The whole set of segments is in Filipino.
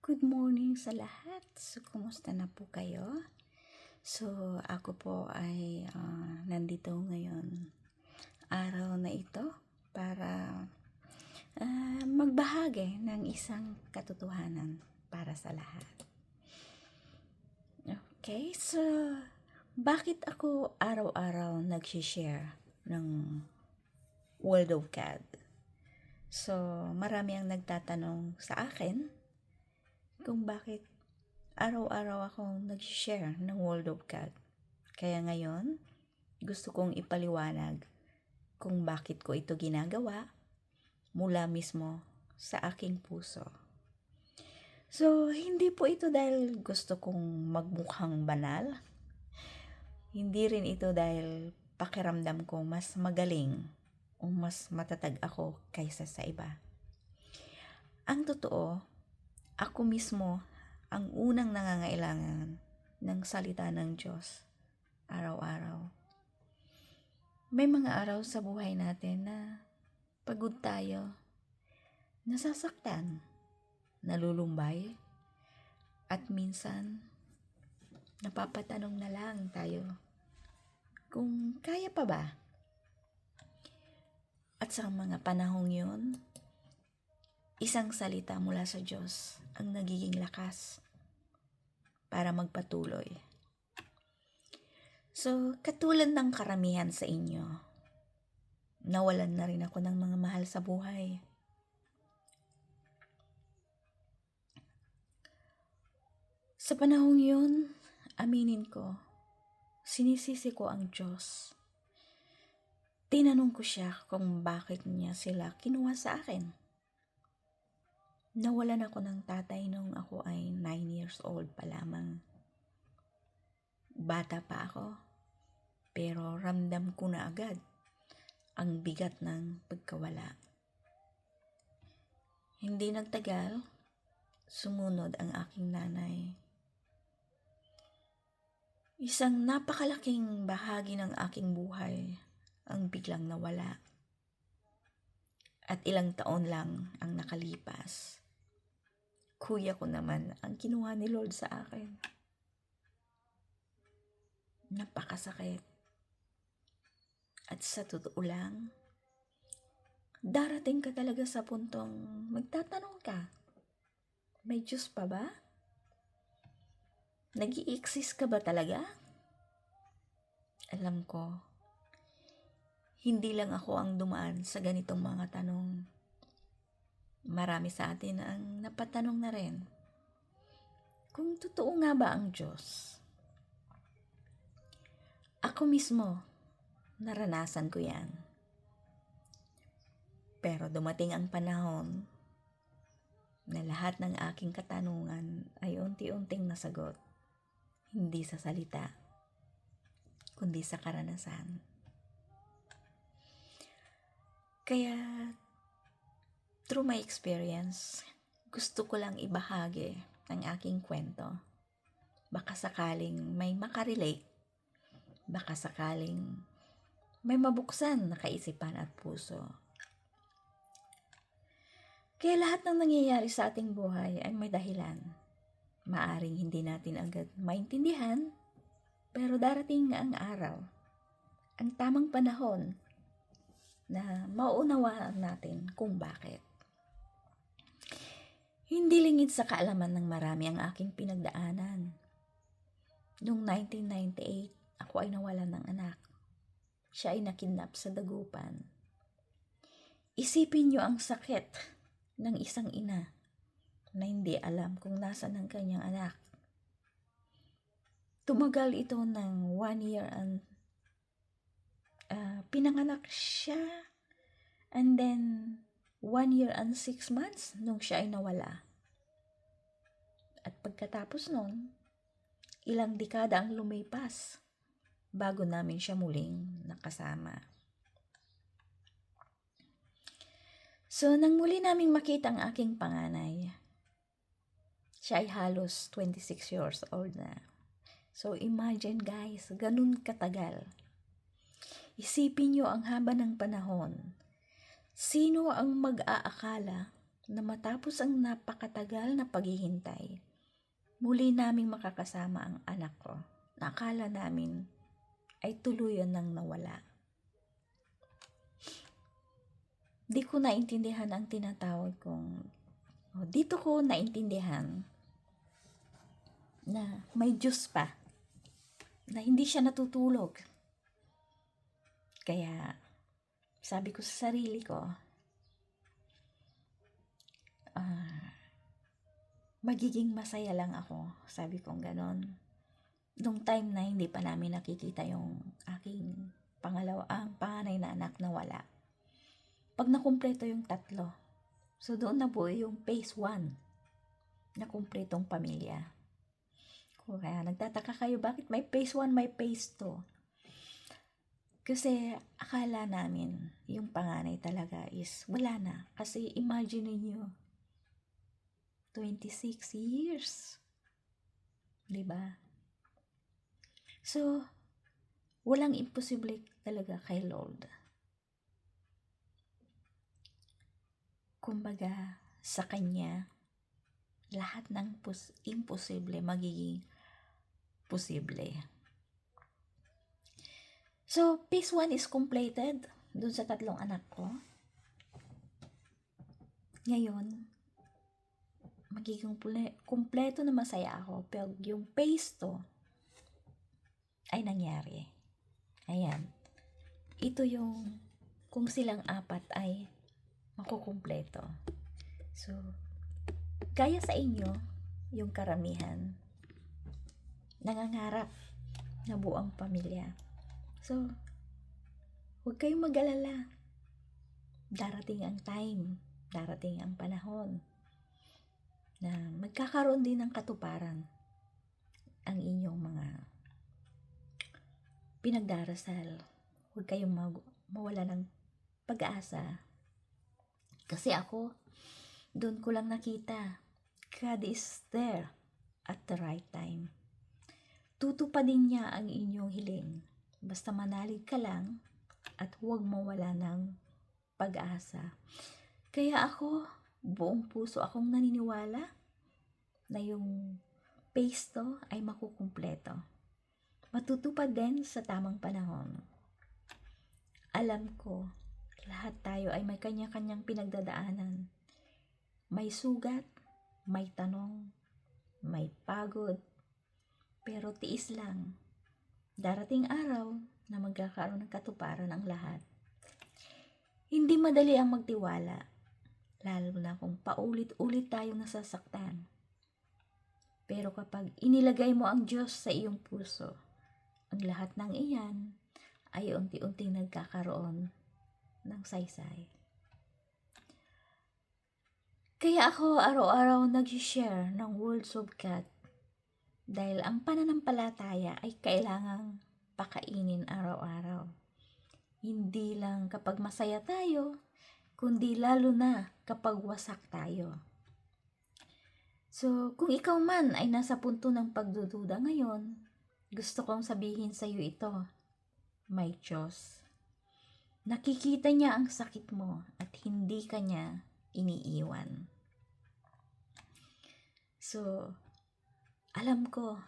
Good morning sa lahat. So, kumusta na po kayo? So, ako po ay nandito ngayon araw na ito para magbahagi ng isang katotohanan para sa lahat. Okay, so bakit ako araw-araw nag-share ng Word of God? So, marami ang nagtatanong sa akin kung bakit araw-araw akong nag-share ng Word of God. Kaya ngayon, gusto kong ipaliwanag kung bakit ko ito ginagawa mula mismo sa aking puso. So, hindi po ito dahil gusto kong magmukhang banal. Hindi rin ito dahil pakiramdam ko mas magaling o mas matatag ako kaysa sa iba. Ang totoo, ako mismo ang unang nangangailangan ng salita ng Diyos araw-araw. May mga araw sa buhay natin na pagod tayo, nasasaktan, nalulumbay, at minsan napapatanong na lang tayo kung kaya pa ba. At sa mga panahong yun, isang salita mula sa Diyos ang nagiging lakas para magpatuloy. So, katulad ng karamihan sa inyo, nawalan na rin ako ng mga mahal sa buhay. Sa panahong yun, aminin ko, sinisisi ko ang Diyos. Tinanong ko siya kung bakit niya sila kinuha sa akin. Nawalan ako ng tatay nung ako ay 9 years old pa lamang. Bata pa ako, pero ramdam ko na agad ang bigat ng pagkawala. Hindi nagtagal, sumunod ang aking nanay. Isang napakalaking bahagi ng aking buhay ang biglang nawala. At ilang taon lang ang nakalipas. Kuya ko naman ang kinuha ni Lord sa akin. Napakasakit. At sa totoo lang, darating ka talaga sa puntong magtatanong ka, may Diyos pa ba? Nag-i-exist ka ba talaga? Alam ko, hindi lang ako ang dumaan sa ganitong mga tanong. Marami sa atin ang napatanong na rin. Kung totoo nga ba ang Diyos? Ako mismo, naranasan ko yan. Pero dumating ang panahon na lahat ng aking katanungan ay unti-unting nasagot. Hindi sa salita, kundi sa karanasan. Kaya, through my experience, gusto ko lang ibahagi ang aking kwento. Baka sakaling may makarelate. Baka sakaling may mabuksan na kaisipan at puso. Kaya lahat ng nangyayari sa ating buhay ay may dahilan. Maaring hindi natin agad maintindihan, pero darating ang araw, ang tamang panahon, na mauunawaan natin kung bakit. Hindi lingid sa kaalaman ng marami ang aking pinagdaanan. Noong 1998, ako ay nawalan ng anak. Siya ay nakidnap sa Dagupan. Isipin niyo ang sakit ng isang ina na hindi alam kung nasaan ang kanyang anak. Tumagal ito ng 1 year and pinanganak siya, and then 1 year and 6 months nung siya ay nawala. At pagkatapos nun, ilang dekada ang lumipas bago namin siya muling nakasama. So, nang muli naming makita ang aking panganay, siya ay halos 26 years old na. So, imagine guys, ganun katagal. Isipin nyo ang haba ng panahon. Sino ang mag-aakala na matapos ang napakatagal na paghihintay, muli naming makakasama ang anak ko na akala namin ay tuluyan nang nawala. Di ko naintindihan ang tinatawag kong, dito ko naintindihan na may Diyos pa, na hindi siya natutulog. Kaya sabi ko sa sarili ko, magiging masaya lang ako, sabi kong ganon. Nung time na hindi pa namin nakikita yung aking panganay na anak na wala. Pag nakumpleto yung 3, so doon nabuo yung phase 1 na kumpletong pamilya. Kaya nagtataka kayo, bakit may phase 1, may phase 2? Kasi akala namin yung panganay talaga is wala na. Kasi imagine niyo 26 years. 'Di ba? So, walang imposible talaga kay Lord. Kumbaga, sa Kanya, lahat ng imposible magiging posible. So, phase 1 is completed dun sa 3 anak ko. Ngayon, magiging kumpleto na masaya ako. Pero yung phase 2 ay nangyari. Ayan. Ito yung kung silang 4 ay makukumpleto. So, gaya sa inyo, yung karamihan, nangangarap na buong pamilya. So, huwag kayong mag-alala. Darating ang time, darating ang panahon na magkakaroon din ng katuparan ang inyong mga pinagdarasal. Huwag kayong mawala ng pag-asa. Kasi ako, doon ko lang nakita, God is there at the right time. Tutupadin niya ang inyong hiling. Basta manalig ka lang at huwag mawala ng pag-asa. Kaya ako, buong puso akong naniniwala na yung phase 2 ay makukumpleto. Matutupad din sa tamang panahon. Alam ko, lahat tayo ay may kanya-kanyang pinagdadaanan. May sugat, may tanong, may pagod, pero tiis lang. Darating araw na magkakaroon ng katuparan ang lahat. Hindi madali ang magtiwala, lalo na kung paulit-ulit tayong nasasaktan. Pero kapag inilagay mo ang Diyos sa iyong puso, ang lahat ng iyan ay unti-unting nagkakaroon ng saysay. Kaya ako araw-araw nag-share ng words of God dahil ang pananampalataya ay kailangang pakainin araw-araw. Hindi lang kapag masaya tayo, kundi lalo na kapag wasak tayo. So, kung ikaw man ay nasa punto ng pagdududa ngayon, gusto kong sabihin sa iyo ito, may Diyos. Nakikita niya ang sakit mo at hindi ka niya iniiwan. So, alam ko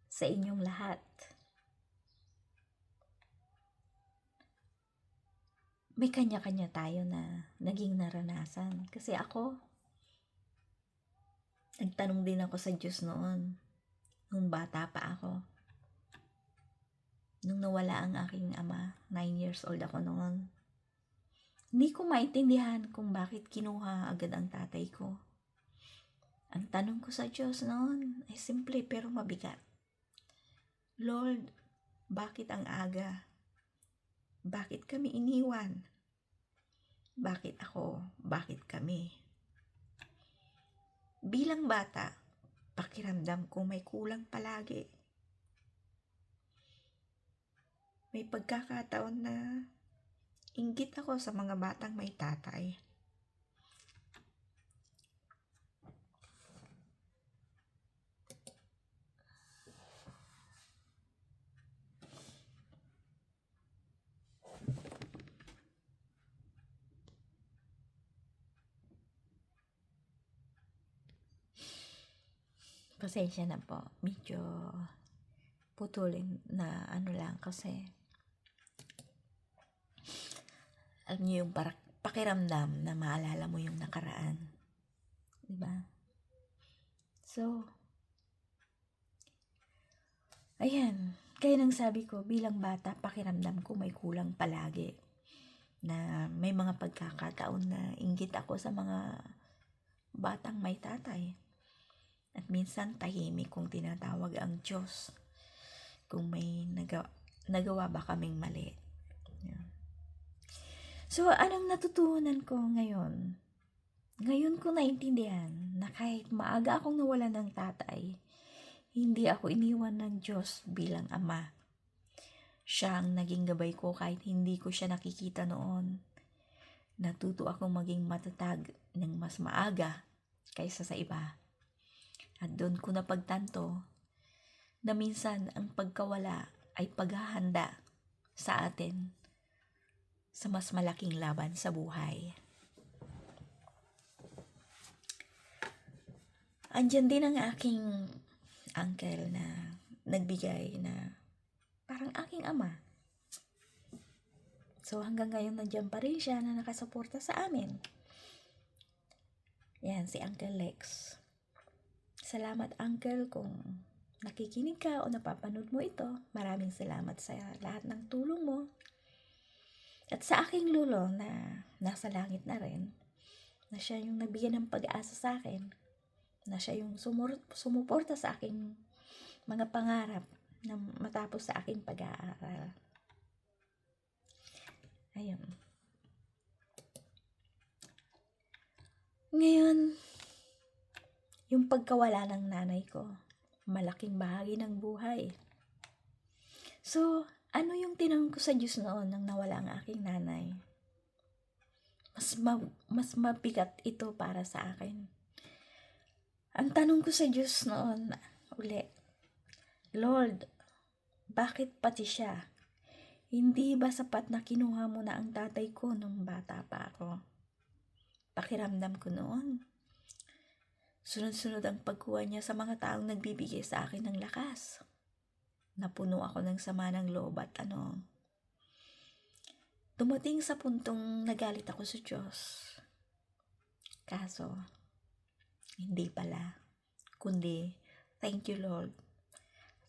sa inyong lahat, may kanya-kanya tayo na naging naranasan. Kasi ako, nagtanong din ako sa Diyos noon, nung bata pa ako. Nung nawala ang aking ama, 9 years old ako noon. Hindi ko maintindihan kung bakit kinuha agad ang tatay ko. Ang tanong ko sa Diyos noon ay simple pero mabigat. Lord, bakit ang aga? Bakit kami iniwan? Bakit ako? Bakit kami? Bilang bata, pakiramdam ko may kulang palagi. May pagkakataon na inggit ako sa mga batang may tatay. Pasensya na po. Medyo putulin na ano lang kasi alam niyo yung pakiramdam na maalala mo yung nakaraan. Diba? So, ayan. Kaya nang sabi ko, bilang bata, pakiramdam ko may kulang palagi. Na may mga pagkakataon na inggit ako sa mga batang may tatay. At minsan tahimik kung tinatawag ang Diyos. Kung may nagawa ba kaming mali. Yeah. So, anong natutunan ko ngayon? Ngayon ko naintindihan na kahit maaga akong nawalan ng tatay, hindi ako iniwan ng Diyos bilang ama. Siya ang naging gabay ko kahit hindi ko siya nakikita noon. Natuto akong maging matatag ng mas maaga kaysa sa iba. At doon ko napagtanto na minsan ang pagkawala ay paghahanda sa atin sa mas malaking laban sa buhay. Andyan din ang aking uncle na nagbigay na parang aking ama. So hanggang ngayon nandiyan pa rin siya na nakasuporta sa amin. Yan, si Uncle Lex. Salamat Uncle kung nakikinig ka o napapanood mo ito. Maraming salamat sa lahat ng tulong mo. At sa aking lolo na nasa langit na rin, na siya yung nabigyan ng pag-asa sa akin, na siya yung sumuporta sa aking mga pangarap na matapos sa aking pag-aaral. Ayun. Ngayon, yung pagkawala ng nanay ko, malaking bahagi ng buhay. So, ano yung tinanong ko sa Diyos noon nang nawala ang aking nanay? Mas mabigat ito para sa akin. Ang tanong ko sa Diyos noon uli, Lord, bakit pati siya? Hindi ba sapat na kinuha mo na ang tatay ko nung bata pa ako? Pakiramdam ko noon. Sunod-sunod ang pagkuha niya sa mga taong nagbibigay sa akin ng lakas. Napuno ako ng sama ng loob at dumating sa puntong nagalit ako sa Diyos. Kaso, hindi pala. Kundi, thank you Lord.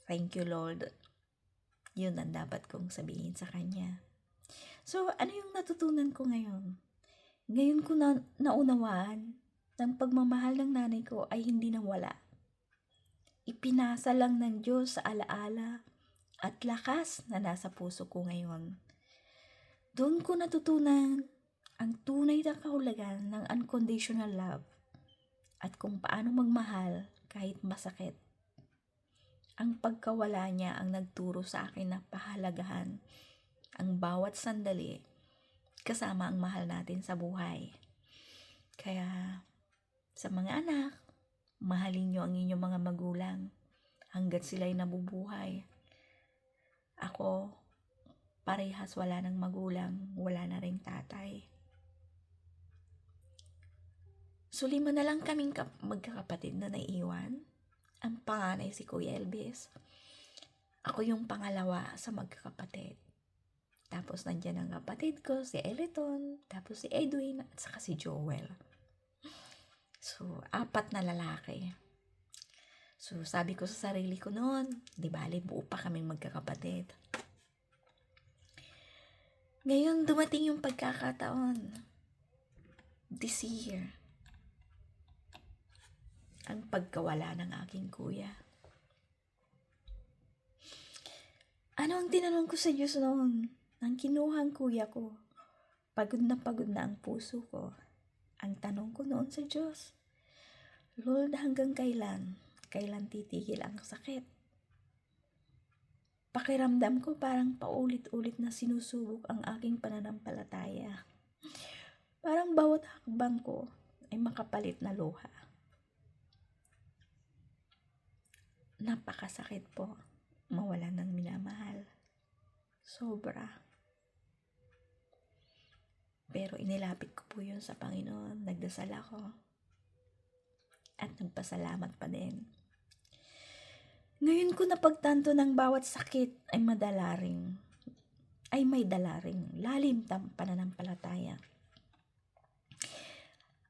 Thank you Lord. Yun ang dapat kong sabihin sa Kanya. So, ano yung natutunan ko ngayon? Ngayon ko naunawaan ng pagmamahal ng nanay ko ay hindi nawala. Ipinasa lang ng Diyos sa alaala at lakas na nasa puso ko ngayon. Doon ko natutunan ang tunay na kahulugan ng unconditional love at kung paano magmahal kahit masakit. Ang pagkawala niya ang nagturo sa akin na pahalagahan ang bawat sandali kasama ang mahal natin sa buhay. Kaya sa mga anak, mahalin niyo ang inyong mga magulang hanggat sila'y nabubuhay. Ako, parehas wala ng magulang, wala na ring tatay. So 5 na lang kaming magkakapatid na naiiwan. Ang panganay si Kuya Elvis. Ako yung pangalawa sa magkakapatid. Tapos nandiyan ang kapatid ko, si Eliton, tapos si Edwin, at saka si Joel. So, 4 na lalaki. So, sabi ko sa sarili ko noon, di bali buo pa kaming magkakapatid. Ngayon, dumating yung pagkakataon. This year, ang pagkawala ng aking kuya. Ano ang tinanong ko sa Diyos noon? Nang kinuha ang kuya ko, pagod na ang puso ko. Ang tanong ko noon sa Diyos, Lord, hanggang kailan? Kailan titigil ang sakit? Pakiramdam ko parang paulit-ulit na sinusubok ang aking pananampalataya. Parang bawat hakbang ko ay makapalit na luha. Napakasakit po mawalan ng minamahal. Sobra. Pero inilapit ko po yun sa Panginoon. Nagdasal ako. At nagpasalamat pa din. Ngayon ko napagtanto ng bawat sakit ay may dalaring lalim pananampalataya.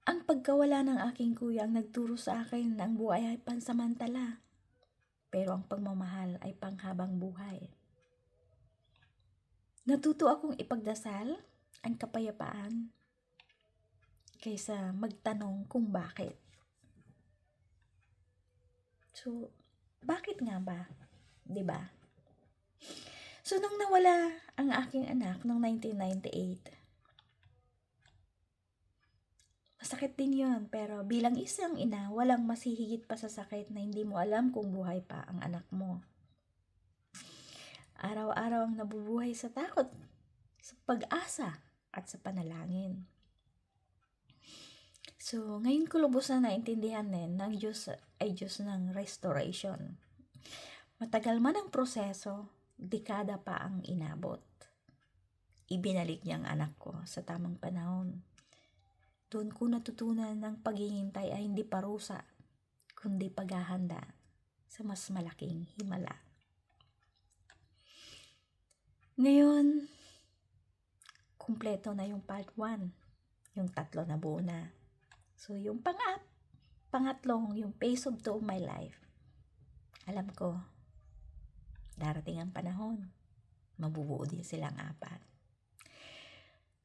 Ang pagkawala ng aking kuya ang nagturo sa akin na ang buhay ay pansamantala, pero ang pagmamahal ay panghabang buhay. Natuto akong ipagdasal ang kapayapaan kaysa magtanong kung bakit. So, bakit nga ba? 'Di ba? So, nung nawala ang aking anak noong 1998, masakit din yun, pero bilang isang ina, walang masihigit pa sa sakit na hindi mo alam kung buhay pa ang anak mo. Araw-araw ang nabubuhay sa takot, sa pag-asa, at sa panalangin. So, ngayon ko lubos na naintindihan din ng Diyos ay Diyos ng restoration. Matagal man ang proseso, dekada pa ang inabot. Ibinalik niya ang anak ko sa tamang panahon. Doon ko natutunan ng paghihintay ay hindi parusa, kundi paghahanda sa mas malaking himala. Ngayon, kumpleto na yung part 1, yung 3 na buo na. So, yung pangatlong, yung phase of 2 of my life, alam ko, darating ang panahon, mabubuo din silang 4.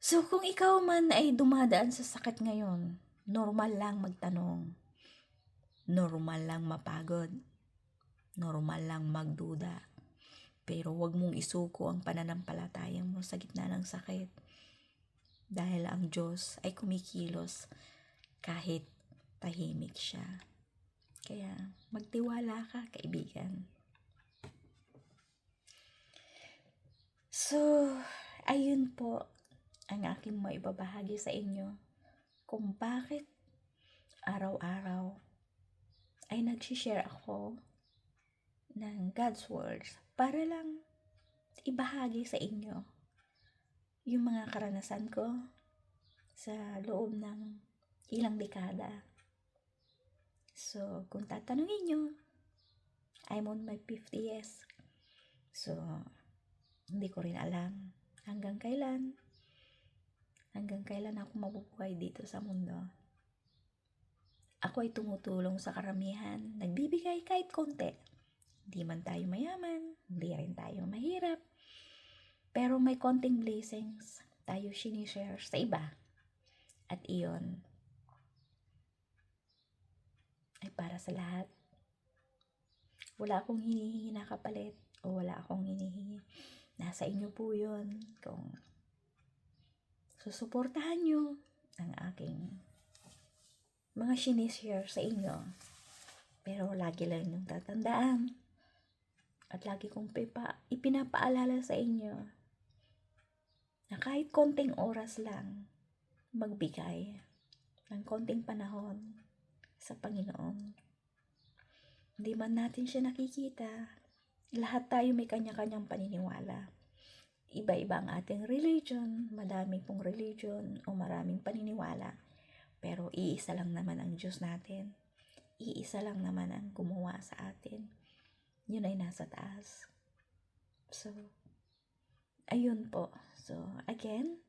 So, kung ikaw man ay dumadaan sa sakit ngayon, normal lang magtanong, normal lang mapagod, normal lang magduda, pero wag mong isuko ang pananampalataya mo sa gitna ng sakit. Dahil ang Diyos ay kumikilos kahit tahimik siya. Kaya magtiwala ka, kaibigan. So, ayun po ang aking maibabahagi sa inyo kung bakit araw-araw ay nagsishare ako ng God's words para lang ibahagi sa inyo yung mga karanasan ko sa loob ng ilang dekada. So, kung tatanungin nyo, I'm on my 50th. So, hindi ko rin alam hanggang kailan ako mabubuhay dito sa mundo. Ako ay tumutulong sa karamihan, nagbibigay kahit konti. Hindi man tayo mayaman, hindi rin tayo mahirap. Pero may konting blessings tayo sinishare sa iba. At iyon ay para sa lahat. Wala akong hinihingi na kapalit o wala akong hinihingi. Nasa inyo po yun kung susuportahan nyo ang aking mga sinishare sa inyo. Pero lagi lang yung tatandaan at lagi kong ipinapaalala sa inyo na kahit konting oras lang magbigay ng konting panahon sa Panginoon. Hindi man natin siya nakikita, lahat tayo may kanya-kanyang paniniwala. Iba-iba ang ating religion, madami pong religion o maraming paniniwala. Pero iisa lang naman ang Diyos natin. Iisa lang naman ang gumawa sa atin. Yun ay nasa taas. So, ayun po. So, again,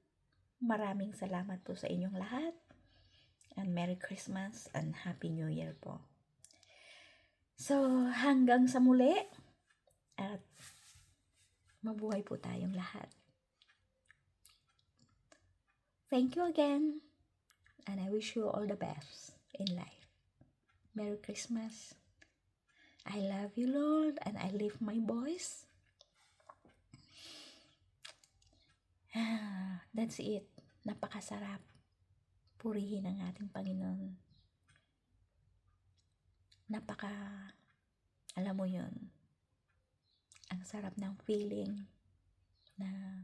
maraming salamat po sa inyong lahat. And Merry Christmas and Happy New Year po. So, hanggang sa muli. At mabuhay po tayong lahat. Thank you again. And I wish you all the best in life. Merry Christmas. I love you, Lord, and I lift my voice. That's it. Napakasarap. Purihin ang ating Panginoon. Alam mo yun, ang sarap ng feeling na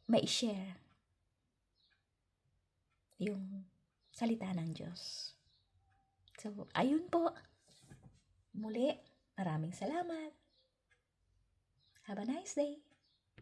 mai-share yung salita ng Diyos. So, ayun po. Muli, maraming salamat. Have a nice day.